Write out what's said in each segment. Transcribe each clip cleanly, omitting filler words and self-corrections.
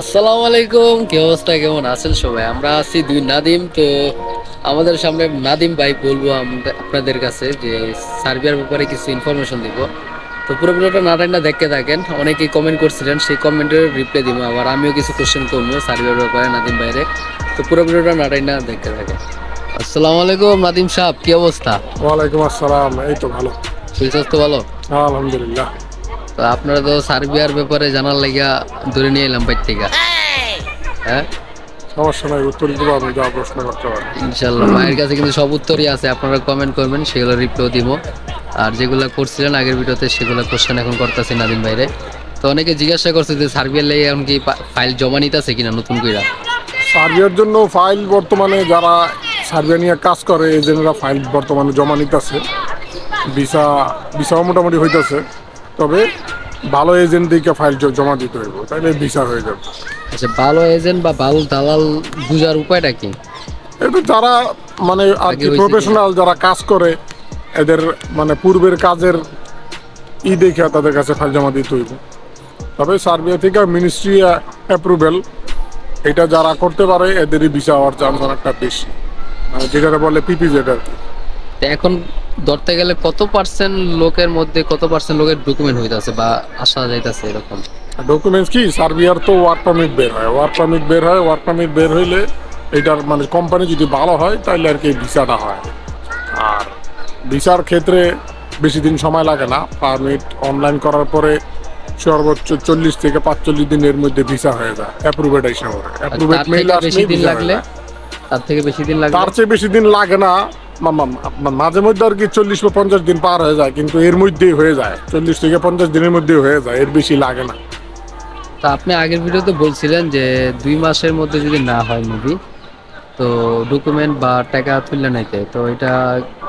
আসসালামু আলাইকুম, কি অবস্থা, কেমন আছেন সবাই? আমরা আছি দুই নাদিম। তো আমাদের সামনে নাদিম ভাই বলবো আপনাদের কাছে যে সার্বিয়ার ব্যাপারে কিছু ইনফরমেশন দিব। তো পুরো ভিডিওটা না দেখতে থাকেন। অনেকেই কমেন্ট করছিলেন, সেই কমেন্টের রিপ্লাই দিব। আবার আমিও কিছু কোশ্চেন করবো সার্বিয়ার ব্যাপারে নাদিম ভাইরে। তো পুরো ভিডিওটা না দেখতে থাকেন। আসসালামু আলাইকুম নাদিম সাহেব, কি অবস্থা? ওয়ালাইকুম আসসালাম। এই তো ভালো। শরীর স্বাস্থ্য ভালো? আলহামদুলিল্লাহ। তো আপনারা তো সার্বিয়ার ব্যাপারে জানার লাগিয়া ধরে নিয়ে এলাম বাইর থেকে। হ্যাঁ, সমস্যা নাই, উত্তর দিব, আপনি যা প্রশ্ন করতে পারেন। ইনশাল্লাহ মায়ের কাছে কিন্তু সব উত্তরই আছে। আপনারা কমেন্ট করবেন, সেগুলো রিপ্লাই দিব। আর যেগুলো করছিলেন আগের ভিডিওতে সেগুলো কোশ্চেন এখন করতেছি নাদিম ভাইরে। তো অনেকে জিজ্ঞাসা করছে যে সার্বিয়ার লেগে এখন কি ফাইল জমা নিতেছে কিনা নতুন কইরা। সার্বিয়ার জন্য ফাইল বর্তমানে যারা সার্বিয়া নিয়ে কাজ করে এজেন্টরা ফাইল বর্তমানে জমা নিতেছে। ভিসা ভিসাও মোটামুটি হইতেছে, তবে ভালো এজেন্ট দিকে ফাইল জমা দিতে হইব, তাইলে ভিসা হয়ে যাবে। আচ্ছা, ভালো এজেন্ট বা ভালো দালাল বুঝার উপায়টা কি? এটা যারা মানে আর আগে কি হয়েছে প্রফেশনাল যারা কাজ করে, এদের মানে পূর্বের কাজের দেখে তাদের কাছে ফাইল জমা দিতে হইব। তবে সার্বিয়া থেকে মিনিস্ট্রি অ্যাপ্রুভেল এটা যারা করতে পারে এদেরই ভিসা হওয়ার চান্স অনেকটা বেশি, মানে যেটা বলে পিপিজেড আর কি। তো এখন ধরতে গেলে কত পার্সেন্ট লোকের মধ্যে কত পার্সেন্ট লোকের ডকুমেন্ট হইতাছে বা আসা যাইতাছে এরকম? ডকুমেন্টস কি, সার্বিয়ার তো ওয়ার্ক পারমিট বের হয়, ওয়ার্ক পারমিট বের হইলে এটার মানে কোম্পানি যদি ভালো হয় তাহলে আর কি ভিসাটা হয়। আর ভিসার ক্ষেত্রে বেশি দিন সময় লাগে না, পারমিট অনলাইন করার পরে সর্বোচ্চ 40 থেকে 45 দিনের মধ্যে ভিসা হয়ে যায় অ্যাপ্রুভেড হিসাবে। অ্যাপ্রুভেড মেইল আসলে দিন লাগলে, তার থেকে বেশি দিন লাগলে, তার চেয়ে বেশি দিন লাগে না। মাঝে মধ্যে আর কি 40 বা 50 দিন পার হয়ে যায়, কিন্তু এর মধ্যেই হয়ে যায়, 40 থেকে 50 দিনের মধ্যেই হয়ে যায়, এর বেশি লাগে না। তা আপনি আগের ভিডিওতে বলছিলেন যে 2 মাসের মধ্যে যদি না হয় মুভি, তো ডকুমেন্ট বা টাকা তুললে নাইতে, তো এটা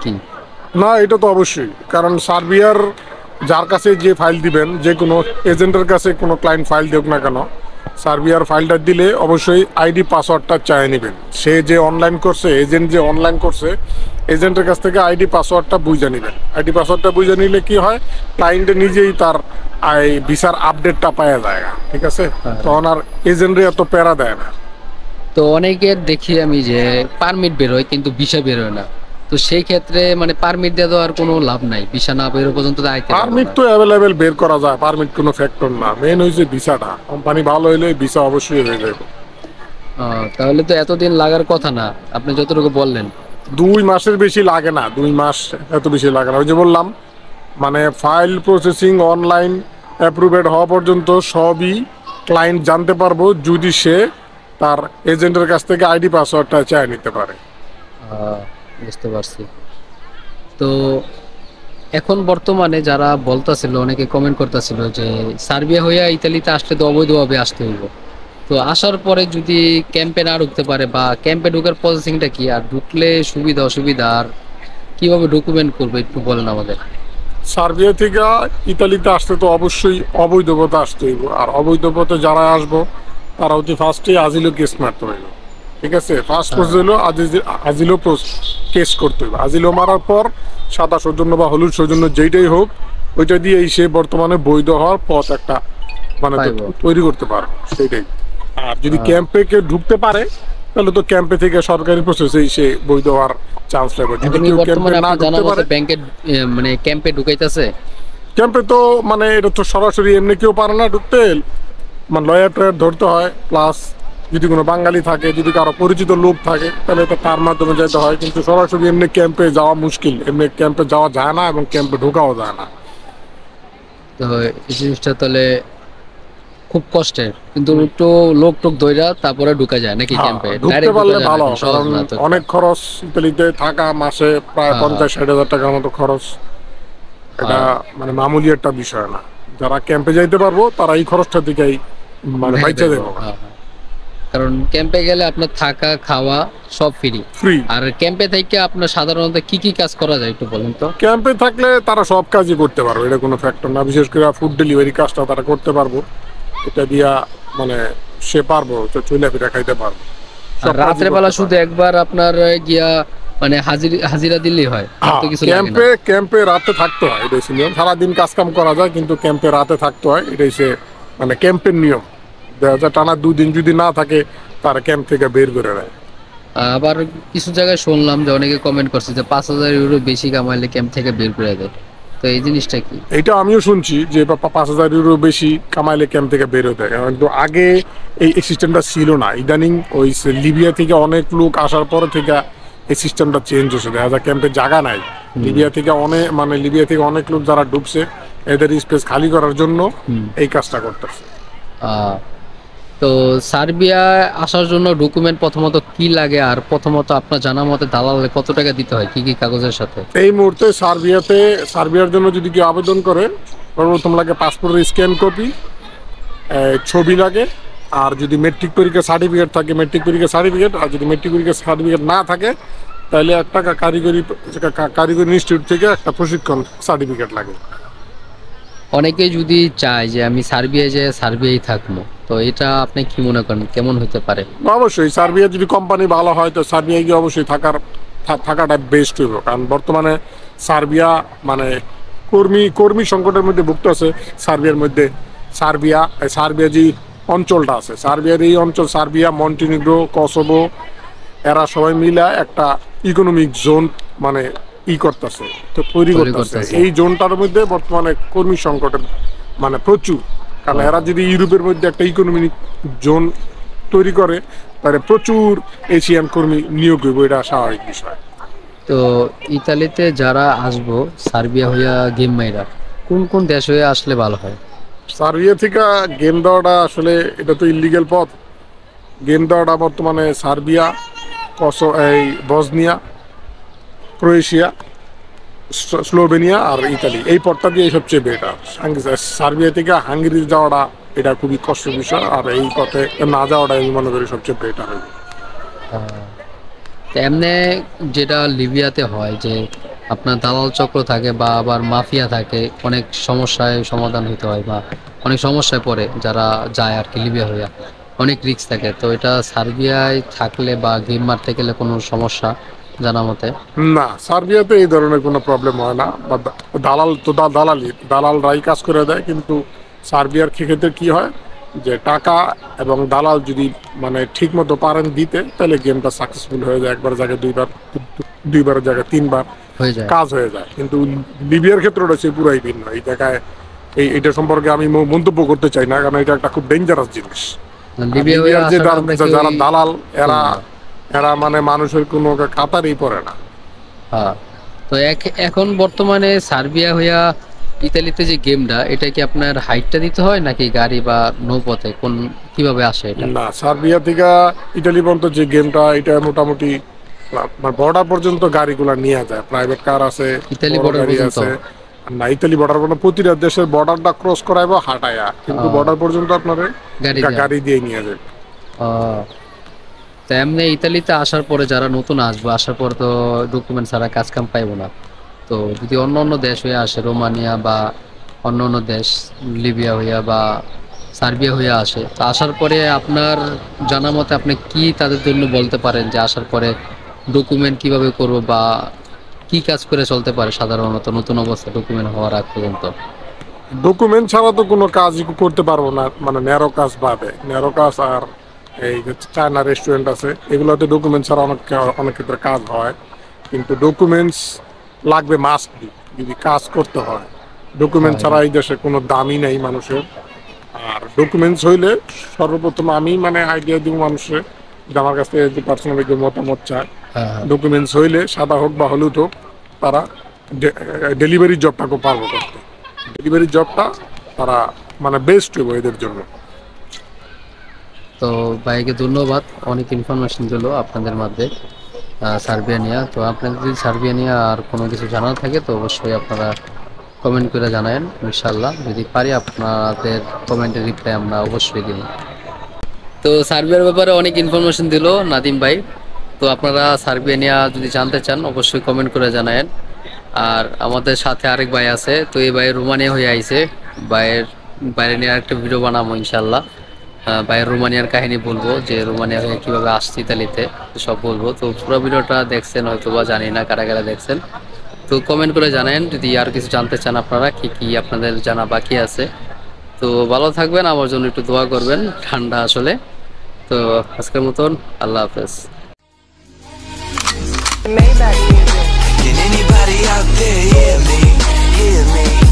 কি? না, এটা তো অবশ্যই, কারণ সার্বিয়ার যার কাছে যে ফাইল দিবেন, যে কোনো এজেন্টের কাছে কোনো ক্লায়েন্ট ফাইল দেখ না কেন, সার্বিয়ার ফাইলটা দিলে অবশ্যই আইডি পাসওয়ার্ডটা চাই নেবেন। সে যে অনলাইন করছে, এজেন্ট যে অনলাইন করছে, এজেন্টের কাছ থেকে আইডি পাসওয়ার্ডটা বুঝে নেবেন। আইডি পাসওয়ার্ডটা বুঝে নিলে কি হয়, ক্লায়েন্টে নিজেই তার ভিসার আপডেটটা পাওয়া যায়, ঠিক আছে? তখন আর এজেন্টে এত প্যারা দেয় না। তো অনেকের দেখি আমি যে পারমিট বেরোয় কিন্তু ভিসা বেরোয় না। তো সেই ক্ষেত্রে মানে পারমিট দিয়ে তো আর কোনো লাভ নাই, ভিসা না বেরো পর্যন্ত তো আইতে পারবো পারমিট না। তো অ্যাভেলেবেল বের করা যায়, পারমিট কোনো ফ্যাক্টর না। মেন হয়েছে ভিসাটা, কোম্পানি ভালো হইলে ভিসা অবশ্যই হয়ে যাবে। তাহলে তো এতদিন লাগার কথা না, আপনি যতটুকু বললেন। 2 মাসের বেশি লাগে না, 2 মাস এত বেশি লাগে না। ওই যে বললাম, মানে ফাইল প্রসেসিং অনলাইন অ্যাপ্রুভেড হওয়া পর্যন্ত সবই ক্লায়েন্ট জানতে পারবো, যদি সে তার এজেন্টের কাছ থেকে আইডি পাসওয়ার্ডটা চাই নিতে পারে। বুঝতে পারছি। তো এখন বর্তমানে যারা বলতাছিল, অনেকে কমেন্ট করতেছিল যে সার্বিয়া হইয়া ইতালিতে আসলে তো অবৈধভাবে আসতে হইব। তো আসার পরে যদি ক্যাম্পে না ঢুকতে পারে, বা ক্যাম্পে ঢোকার প্রসেসিংটা কি, আর ঢুকলে সুবিধা অসুবিধা, আর কিভাবে ডকুমেন্ট করবে একটু বলেন আমাদের। সার্বিয়া থেকে ইতালিতে আসতে তো অবশ্যই অবৈধ পথে আসতে হইব, আর অবৈধ পথে যারা আসবো তারা অতি ফার্স্টে আজিলো কেস মারতে হইব, ঠিক আছে? ফার্স্ট প্রসেস হলো আজিলো কেস করতে হইব। আজিলো মারার পর সাদা সৌজন্য বা হলুদ সৌজন্য যেইটাই হোক, ওইটা দিয়ে সে বর্তমানে বৈধ হওয়ার পথ একটা মানে পাইবো। তৈরি করতে পারবে, সেটাই। আর যদি ক্যাম্পে কেউ ঢুকতে পারে তাহলে তো ক্যাম্পে থেকে সরকারি প্রসেসেই সে বৈধ হওয়ার চান্স পাবে। যদি এখন কি কেউ ক্যাম্পে বর্তমানে না আপনার জানা ঢুকতে পারে, মতে ব্যাংকে মানে ক্যাম্পে ঢুকাইতেছে? ক্যাম্পে তো মানে এটা তো সরাসরি এমনি কেউ পারে না ঢুকতে, মানে লয়ার টয়ার ধরতে হয়, প্লাস যদি কোনো বাঙালি থাকে, যদি কারো পরিচিত লোক থাকে, তাহলে এটা তার মাধ্যমে যেতে হয়। কিন্তু সরাসরি এমনি ক্যাম্পে যাওয়া মুশকিল, এমনি ক্যাম্পে যাওয়া যায় না এবং ক্যাম্পে ঢোকাও যায় না। তো এই জিনিসটা তাহলে খুব কষ্টের, কিন্তু একটু লোক টোক ধইরা তারপরে ঢুকা যায় নাকি হ্যাঁ, ক্যাম্পে? ঢুকতে ডাইরেক্ট ঢুকা পারলে যায় ভালো, নাকি? সহজ কারণ না তো? অনেক খরচ ইতালিতে থাকা, মাসে প্রায় হ্যাঁ, 50-60 হাজার টাকার মতো খরচ। এটা হ্যাঁ। মানে মামুলি একটা বিষয় না। যারা ক্যাম্পে যাইতে পারবো তারা এই খরচটা দিকেই মানে বাইচা দেবো। হ্যাঁ, হ্যাঁ। কারণ ক্যাম্পে গেলে আপনার থাকা খাওয়া সব ফ্রি। ফ্রি। আর ক্যাম্পে থেকে আপনার সাধারণত কি কি কাজ করা যায় একটু বলেন তো? ক্যাম্পে থাকলে তারা সব কাজই করতে পারবে, এটা কোনো ফ্যাক্টর না। বিশেষ করে ফুড ডেলিভারি কাজটা তারা করতে পারবো, এটা দিয়া মানে সে পারবো চলে ফিরে খাইতে পারবো। আর রাত্রে বেলা শুধু একবার আপনার গিয়া মানে হাজিরা দিলেই হয়, আর তো কিছু লাগে না। ক্যাম্পে রাতে থাকতে হয়, এটাই নিয়ম। সারাদিন কাজ কাম করা যায়, কিন্তু ক্যাম্পে রাতে থাকতে হয়, এটাই সে মানে ক্যাম্পের নিয়ম। দেখা যায় টানা 2 দিন যদি না থাকে তারা ক্যাম্প থেকে বের করে দেয়। আবার কিছু জায়গায় শুনলাম যে অনেকে কমেন্ট করছে যে 5,000 ইউরো বেশি কামাইলে ক্যাম্প থেকে বের করে দেয়। তো এই জিনিসটা কি? এইটা আমিও শুনছি যে 5,000 ইউরো বেশি কামাইলে ক্যাম্প থেকে বের হতে, কিন্তু আগে এই সিস্টেমটা ছিল না। ইদানিং ওই লিবিয়া থেকে অনেক লোক আসার পর থেকে এই সিস্টেমটা চেঞ্জ হয়েছে। দেখা যায় ক্যাম্পে জায়গা নাই, লিবিয়া থেকে অনেক লোক যারা ডুবছে এদের স্পেস খালি করার জন্য এই কাজটা করতেছে। আহ, তো সার্বিয়া আসার জন্য ডকুমেন্ট প্রথমত কি লাগে, আর প্রথমত আপনার জানা মতে দালালে কত টাকা দিতে হয় কি কি কাগজের সাথে? এই মুহূর্তে সার্বিয়ার জন্য যদি কেউ আবেদন করে, সর্বপ্রথম লাগে পাসপোর্টের স্ক্যান কপি, ছবি লাগে, আর যদি মেট্রিক পরীক্ষার সার্টিফিকেট থাকে মেট্রিক পরীক্ষার সার্টিফিকেট, আর যদি মেট্রিক পরীক্ষার সার্টিফিকেট না থাকে তাহলে একটা কারিগরি ইনস্টিটিউট থেকে একটা প্রশিক্ষণ সার্টিফিকেট লাগে। অনেকেই যদি চায় যে আমি সার্বিয়ায় থাকবো, তো এটা আপনি কি মনে করেন কেমন হতে পারে? অবশ্যই সার্বিয়া যদি কোম্পানি ভালো হয় তো সার্বিয়ায় গিয়ে অবশ্যই থাকাটা বেস্ট হইব, কারণ বর্তমানে সার্বিয়া মানে কর্মী সংকটের মধ্যে ভুগতেছে। সার্বিয়ার মধ্যে সার্বিয়া যে অঞ্চলটা আছে, সার্বিয়ার এই অঞ্চল, সার্বিয়া, মন্টিনিগ্রো, কসোভো, এরা সবাই মিলে একটা ইকোনমিক জোন মানে করতেছে, তো তৈরি করতেছে। এই জোনটার মধ্যে বর্তমানে কর্মী সংকটের মানে প্রচুর, কারণ এরা যদি ইউরোপের মধ্যে একটা ইকোনমিক জোন তৈরি করে তাহলে প্রচুর এশিয়ান কর্মী নিয়োগ হইব, এটা স্বাভাবিক বিষয়। তো ইতালিতে যারা আসবো সার্বিয়া হইয়া গেম মাইরা, কোন কোন দেশ হয়ে আসলে ভালো হয়? সার্বিয়া থেকে গেম দেওয়াটা আসলে এটা তো ইলিগেল পথ। গেম দেওয়াটা বর্তমানে সার্বিয়া, বসনিয়া, ক্রোয়েশিয়া, স্লোভেনিয়া আর ইতালি, এই পথটা দিয়ে সবচেয়ে বেটার। সার্বিয়া থেকে হাঙ্গেরি যাওয়াটা এটা খুবই কষ্টের বিষয়, আর এই পথে না যাওয়াটা আমি মনে করি সবচেয়ে বেটার হবে। তো এমনি যেটা লিবিয়াতে হয় যে আপনার দালাল চক্র থাকে বা আবার মাফিয়া থাকে, অনেক সমস্যায় সমাধান হতে হয় বা অনেক সমস্যায় পড়ে যারা যায় আর কি লিবিয়া হইয়া, অনেক রিস্ক থাকে। তো এটা সার্বিয়ায় থাকলে বা গেম মারতে গেলে কোনো সমস্যা জানা মতে? না, সার্বিয়াতে এই ধরনের কোনো প্রবলেম হয় না। বা দালাল তো দালালরাই কাজ করে দেয়, কিন্তু সার্বিয়ার ক্ষেত্রে কি হয় যে টাকা এবং দালাল যদি মানে ঠিক মতো পারেন দিতে, তাহলে গেমটা সাকসেসফুল হয়ে যায়। একবার জায়গায় দুইবারের জায়গায় 3বার হয়ে যায়। কাজ হয়ে যায়। কিন্তু লিবিয়ার ক্ষেত্রটা সে পুরাই ভিন্ন। এই জায়গায় এটা সম্পর্কে আমি মন্তব্য করতে চাই না, কারণ এটা একটা খুব ডেঞ্জারাস জিনিস। লিবিয়া হয়ে লিবিয়ার যে আসাটা আমরা কেউ যারা দালাল, এরা না। মানে মানুষের কোনো কাতারই পড়ে না। হ্যাঁ, তো এখন বর্তমানে সার্বিয়া হইয়া ইতালিতে যে গেমটা, এটা কি আপনার হাইটটা দিতে হয় নাকি গাড়ি বা নৌপথে কিভাবে আসে এটা? না, সার্বিয়া থেকে ইটালি পর্যন্ত যে গেমটা, এটা মোটামুটি বর্ডার পর্যন্ত গাড়িগুলা নিয়ে যায়। প্রাইভেট কার আছে, ইতালি বড় বর্ডার গাড়ি পর্যন্ত? আছে। না, ইতালি বর্ডার পর্যন্ত প্রতিটা দেশের বর্ডারটা ক্রস করাইবো হাঁটায়া, কিন্তু বর্ডার পর্যন্ত আপনার গাড়ি দিয়ে নিয়ে যায়। তো এমনি ইতালিতে আসার পরে যারা নতুন আসবে, আসার পর তো ডকুমেন্ট ছাড়া কাজ কাম পাইবো না। তো যদি অন্য অন্য দেশ হয়ে আসে, রোমানিয়া বা অন্য অন্য দেশ, লিবিয়া হইয়া বা সার্বিয়া হইয়া আসে, তো আসার পরে আপনার জানা মতে আপনি কি তাদের জন্য বলতে পারেন যে আসার পরে ডকুমেন্ট কিভাবে করবো বা কি কাজ করে চলতে পারে সাধারণত নতুন অবস্থা ডকুমেন্ট হওয়ার আগ পর্যন্ত? ডকুমেন্ট ছাড়া তো কোনো কাজই করতে পারবো না, মানে ন্যারো কাজ বাদে। ন্যারো কাজ আর এই যে চায়না রেস্টুরেন্ট আছে, এগুলোতে ডকুমেন্ট ছাড়া অনেক ক্ষেত্রে কাজ হয়, কিন্তু ডকুমেন্টস লাগবে মাস্ট বি যদি কাজ করতে হয়। ডকুমেন্ট ছাড়া এই দেশে কোনো দামই নেই মানুষের। আর ডকুমেন্টস হইলে সর্বপ্রথম আমি মানে আইডিয়া দিব মানুষের, যে আমার কাছ থেকে যে পার্সোনালি কেউ মতামত চায়, ডকুমেন্টস হইলে সাদা হোক বা হলুদ হোক, তারা ডেলিভারি জবটাকে পারবো করতে। ডেলিভারি জবটা তারা মানে বেস্ট হইব এদের জন্য। তো ভাইকে ধন্যবাদ, অনেক ইনফরমেশন দিল আপনাদের মধ্যে সার্বিয়া নিয়ে। তো আপনাদের যদি সার্বিয়া নিয়ে আর কোনো কিছু জানার থাকে তো অবশ্যই আপনারা কমেন্ট করে জানাবেন। ইনশাল্লাহ যদি পারি আপনাদের কমেন্টের রিপ্লাই আমরা অবশ্যই দিব। তো সার্বিয়ার ব্যাপারে অনেক ইনফরমেশন দিল নাদিম ভাই। তো আপনারা সার্বিয়া নিয়ে যদি জানতে চান অবশ্যই কমেন্ট করে জানাবেন। আর আমাদের সাথে আরেক ভাই আছে, তো এই ভাই রোমানিয়া হয়ে আইছে। বাইরে নিয়ে আরেকটা ভিডিও বানাবো ইনশাল্লাহ। ভাইয়ের রোমানিয়ার কাহিনী বলবো, যে রোমানিয়া হয়ে কিভাবে আসছে ইতালিতে, সব বলবো। তো পুরো ভিডিওটা দেখছেন হয়তো বা, জানি না কারা কারা দেখছেন। তো কমেন্ট করে জানেন যদি আর কিছু জানতে চান আপনারা, কি কি আপনাদের জানা বাকি আছে। তো তো ভালো থাকবেন, আমার জন্য একটু দোয়া করবেন, ঠান্ডা আসলে। তো আজকের মতন আল্লাহ হাফেজ। Maybach music. Can anybody out there hear me? Hear me?